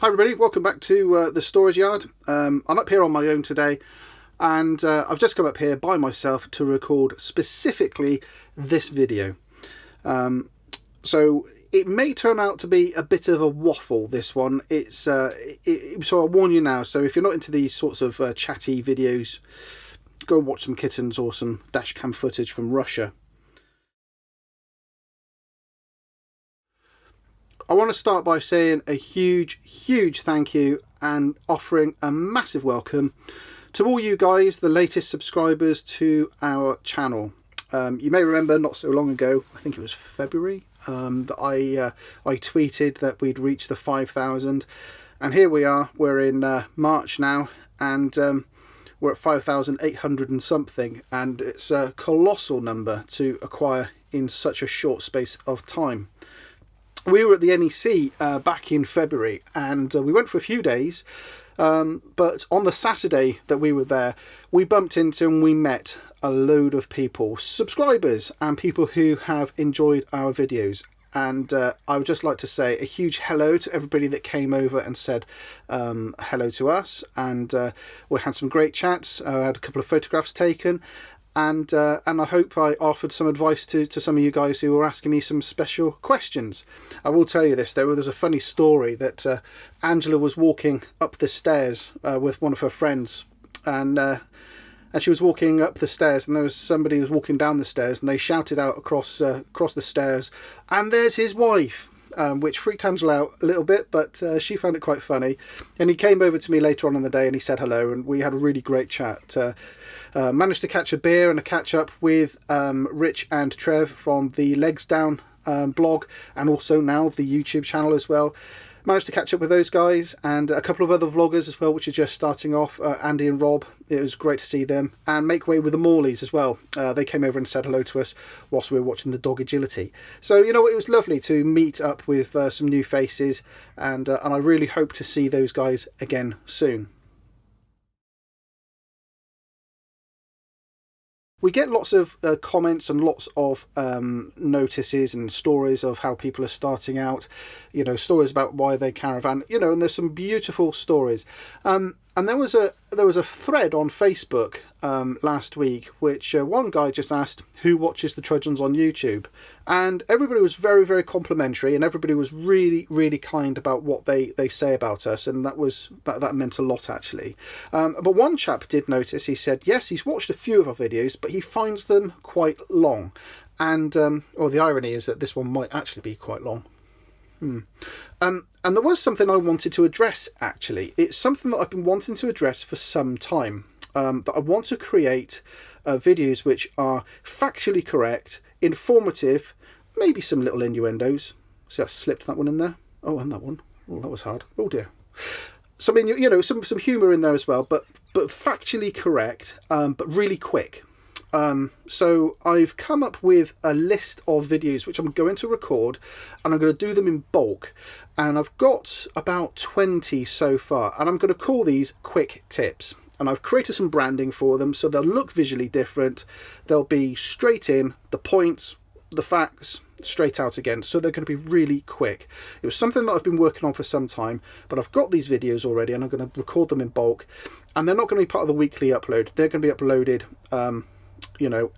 Hi everybody, welcome back to the storage yard. I'm up here on my own today, and I've just come up here by myself to record specifically this video. So it may turn out to be a bit of a waffle, this one. So I warn you now, so if you're not into these sorts of chatty videos, go and watch some kittens or some dash cam footage from Russia. I want to start by saying a huge thank you and offering a massive welcome to all you guys, the latest subscribers to our channel. You may remember not so long ago, I think it was February, that I tweeted that we'd reached the 5,000, and here we are. We're in March now, and we're at 5,800 and something, and it's a colossal number to acquire in such a short space of time. We were at the NEC back in February, and we went for a few days, but on the Saturday that we were there, we bumped into and we met a load of people, subscribers and people who have enjoyed our videos. And I would just like to say a huge hello to everybody that came over and said hello to us, and we had some great chats. I had a couple of photographs taken, and I hope I offered some advice to some of you guys who were asking me some special questions. I will tell you this though, there's a funny story that Angela was walking up the stairs with one of her friends, and she was walking up the stairs, and there was somebody who was walking down the stairs, and they shouted out across the stairs, "And there's his wife!" Which freaked Angela out a little bit, but she found it quite funny. And he came over to me later on in the day and he said hello, and we had a really great chat. Managed to catch a beer and a catch up with Rich and Trev from the Legs Down blog, and also now the YouTube channel as well. Managed to catch up with those guys and a couple of other vloggers as well, which are just starting off, Andy and Rob. It was great to see them, and make way with the Morleys as well. They came over and said hello to us whilst we were watching the dog agility. So, you know, it was lovely to meet up with some new faces, and I really hope to see those guys again soon. We get lots of comments and lots of notices and stories of how people are starting out, you know, stories about why they caravan, you know, and there's some beautiful stories. And there was a thread on Facebook last week, which one guy just asked who watches the Trudgeons on YouTube, and everybody was very complimentary, and everybody was really kind about what they say about us, and that meant a lot actually. But one chap did notice. He said yes, he's watched a few of our videos, but he finds them quite long, and well, the irony is that this one might actually be quite long. And there was something I wanted to address actually. It's something that I've been wanting to address for some time, that I want to create videos which are factually correct, informative, maybe some little innuendos. See, I slipped that one in there. Oh, and that one. Oh, that was hard. Oh dear. So I mean, you know, some humour in there as well, but factually correct, but really quick. So I've come up with a list of videos which I'm going to record, and I'm going to do them in bulk, and I've got about 20 so far, and I'm going to call these quick tips. And I've created some branding for them so they'll look visually different. They'll be straight in, the points, the facts, straight out again, so they're going to be really quick. It was something that I've been working on for some time, but I've got these videos already, and I'm going to record them in bulk, and they're not going to be part of the weekly upload. They're going to be uploaded you know,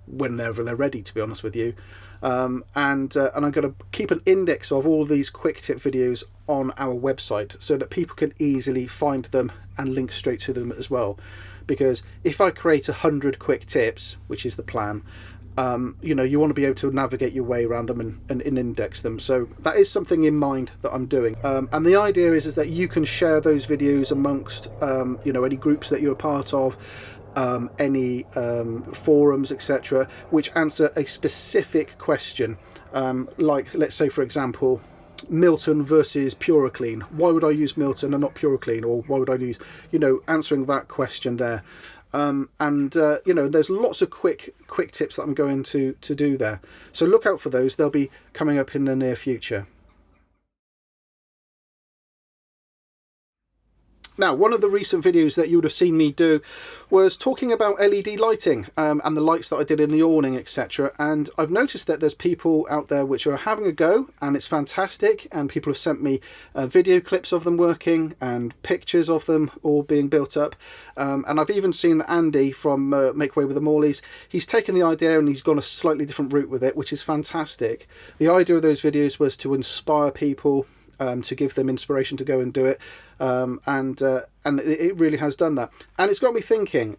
whenever they're ready, to be honest with you. And I'm going to keep an index of all these quick tip videos on our website so that people can easily find them and link straight to them as well. Because if I create 100 quick tips, which is the plan, you know, you want to be able to navigate your way around them and index them. So that is something in mind that I'm doing. And the idea is that you can share those videos amongst you know, any groups that you're a part of, any forums, etc., which answer a specific question, like, let's say for example, Milton versus Puroclean. Why would I use Milton and not Puroclean? Or why would I use, you know, answering that question there. You know, there's lots of quick tips that I'm going to do there, so look out for those. They'll be coming up in the near future. Now, one of the recent videos that you would have seen me do was talking about LED lighting and the lights that I did in the awning, etc. And I've noticed that there's people out there which are having a go, and it's fantastic. And people have sent me video clips of them working and pictures of them all being built up. And I've even seen that Andy from Make Way with the Morleys, he's taken the idea and he's gone a slightly different route with it, which is fantastic. The idea of those videos was to inspire people, to give them inspiration to go and do it, and it really has done that. And it's got me thinking,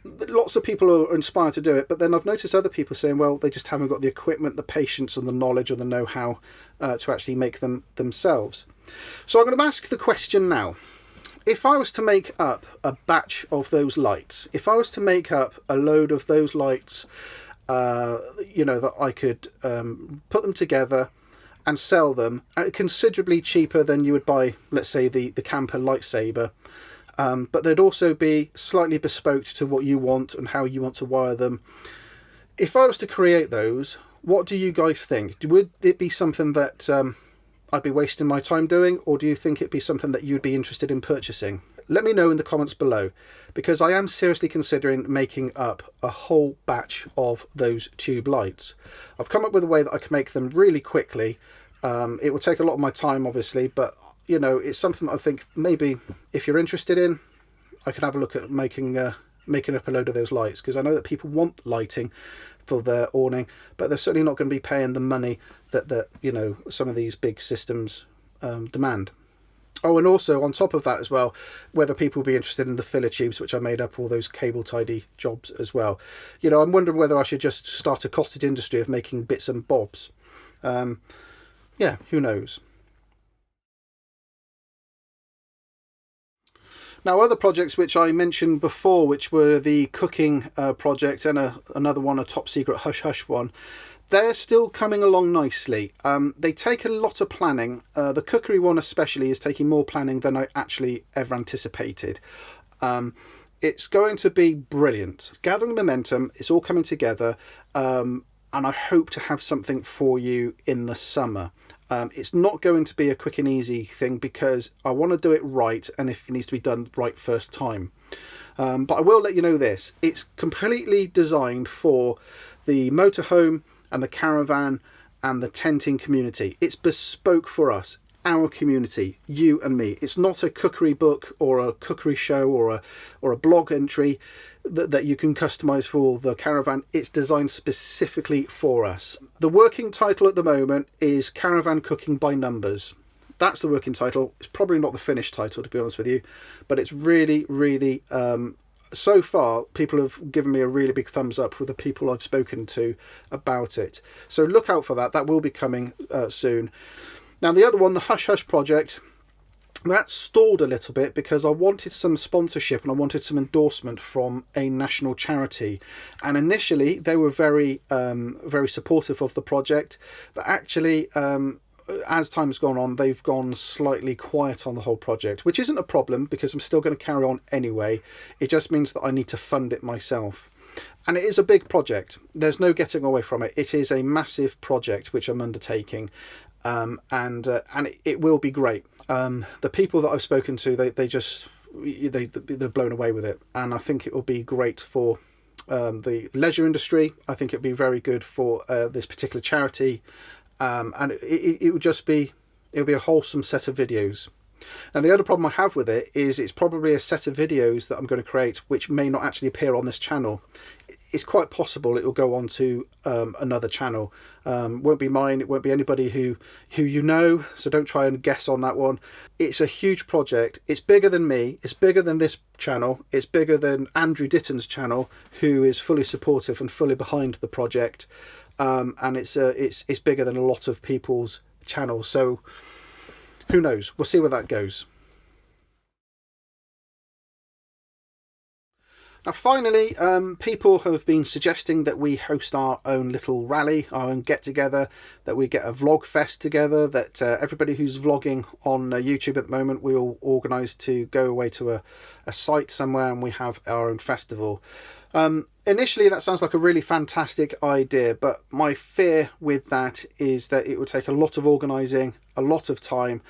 lots of people are inspired to do it, but then I've noticed other people saying, well, they just haven't got the equipment, the patience and the knowledge or the know-how to actually make them themselves. So I'm going to ask the question now. If I was to make up a batch of those lights, if I was to make up a load of those lights, you know, that I could put them together and sell them at considerably cheaper than you would buy, let's say, the camper lightsaber, but they'd also be slightly bespoke to what you want and how you want to wire them. If I was to create those, what do you guys think? Would it be something that I'd be wasting my time doing, or do you think it'd be something that you'd be interested in purchasing? Let me know in the comments below, because I am seriously considering making up a whole batch of those tube lights. I've come up with a way that I can make them really quickly. It will take a lot of my time, obviously, but you know, it's something that I think maybe if you're interested in, I could have a look at making up a load of those lights, because I know that people want lighting for their awning, but they're certainly not going to be paying the money that you know, some of these big systems demand. Oh, and also on top of that as well, whether people will be interested in the filler tubes, which I made up, all those cable tidy jobs as well. You know, I'm wondering whether I should just start a cottage industry of making bits and bobs. Yeah, who knows. Now, other projects which I mentioned before, which were the cooking project and another one, a top secret hush hush one, they're still coming along nicely. They take a lot of planning. The cookery one especially is taking more planning than I actually ever anticipated. It's going to be brilliant. It's gathering momentum. It's all coming together. And I hope to have something for you in the summer. It's not going to be a quick and easy thing, because I want to do it right, and if it needs to be done right first time. But I will let you know this. It's completely designed for the motorhome and the caravan and the tenting community. It's bespoke for us, our community, you and me. It's not a cookery book or a cookery show or a blog entry that you can customize for the caravan. It's designed specifically for us. The working title at the moment is Caravan Cooking by Numbers. That's the working title. It's probably not the finished title, to be honest with you, but it's really, really, so far people have given me a really big thumbs up with the people I've spoken to about it. So look out for that. That will be coming soon. Now, the other one, the Hush Hush project, that stalled a little bit because I wanted some sponsorship and I wanted some endorsement from a national charity. And initially they were very supportive of the project, but actually as time's gone on, they've gone slightly quiet on the whole project, which isn't a problem because I'm still going to carry on anyway. It just means that I need to fund it myself. And it is a big project. There's no getting away from it. It is a massive project which I'm undertaking. And it will be great. The people that I've spoken to, they're blown away with it, and I think it will be great for the leisure industry. I think it'll be very good for this particular charity, and it will just be, it'll be a wholesome set of videos. And the other problem I have with it is it's probably a set of videos that I'm going to create which may not actually appear on this channel. It's quite possible it will go on to another channel. Won't be mine. It won't be anybody who you know, so don't try and guess on that one. It's a huge project. It's bigger than me. It's bigger than this channel. It's bigger than Andrew Ditton's channel, who is fully supportive and fully behind the project. And it's bigger than a lot of people's channels. So who knows? We'll see where that goes. Now finally, people have been suggesting that we host our own little rally, our own get-together, that we get a Vlogfest together, that everybody who's vlogging on YouTube at the moment, we all organise to go away to a site somewhere and we have our own festival. Initially that sounds like a really fantastic idea, but my fear with that is that it would take a lot of organising, a lot of time,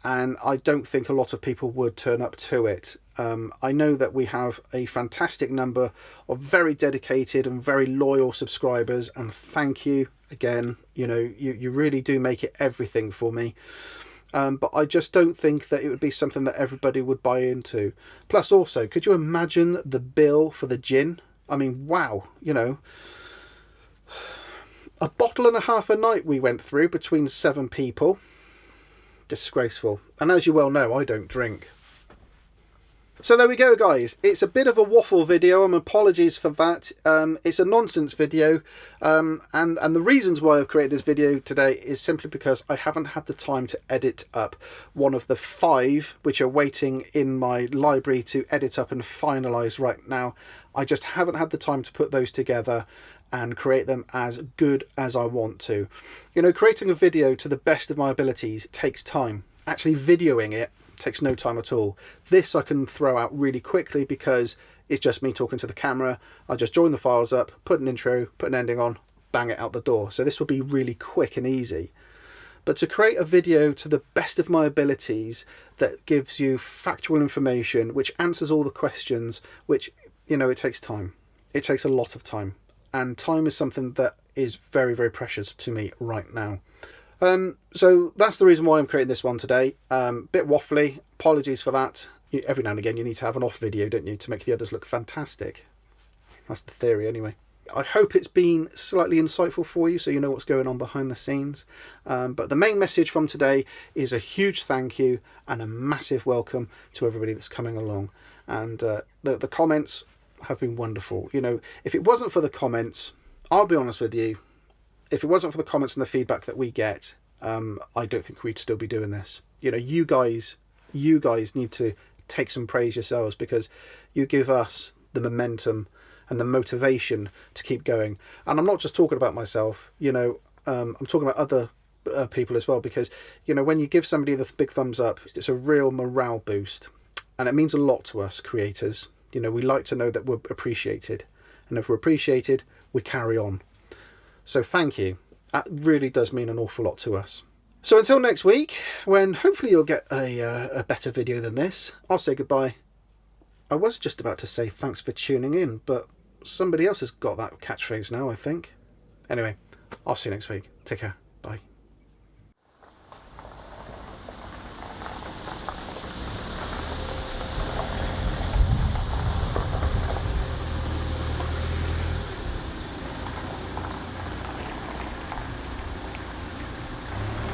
and I don't think a lot of people would turn up to it. I know that we have a fantastic number of very dedicated and very loyal subscribers, and thank you again. You know, you really do make it everything for me. But I just don't think that it would be something that everybody would buy into. Plus also, could you imagine the bill for the gin? I mean, wow, you know, a bottle and a half a night we went through between 7 people. Disgraceful. And as you well know, I don't drink. So there we go, guys. It's a bit of a waffle video. Apologies for that. It's a nonsense video. And the reasons why I've created this video today is simply because I haven't had the time to edit up one of the 5 which are waiting in my library to edit up and finalise right now. I just haven't had the time to put those together and create them as good as I want to. You know, creating a video to the best of my abilities takes time. Actually videoing it takes no time at all. This I can throw out really quickly because it's just me talking to the camera. I just join the files up, put an intro, put an ending on, bang it out the door. So this will be really quick and easy. But to create a video to the best of my abilities that gives you factual information, which answers all the questions, which, you know, it takes time. It takes a lot of time. And time is something that is very, very precious to me right now. So that's the reason why I'm creating this one today. Bit waffly, apologies for that. Every now and again you need to have an off video, don't you, to make the others look fantastic. That's the theory anyway. I hope it's been slightly insightful for you so you know what's going on behind the scenes. But the main message from today is a huge thank you and a massive welcome to everybody that's coming along. And the comments have been wonderful. You know, if it wasn't for the comments, I'll be honest with you, if it wasn't for the comments and the feedback that we get, I don't think we'd still be doing this. You know, you guys need to take some praise yourselves, because you give us the momentum and the motivation to keep going. And I'm not just talking about myself, you know, I'm talking about other people as well, because, you know, when you give somebody the big thumbs up, it's a real morale boost, and it means a lot to us creators. You know, we like to know that we're appreciated, and if we're appreciated, we carry on. So thank you. That really does mean an awful lot to us. So until next week, when hopefully you'll get a better video than this, I'll say goodbye. I was just about to say thanks for tuning in, but somebody else has got that catchphrase now, I think. Anyway, I'll see you next week. Take care. Bye.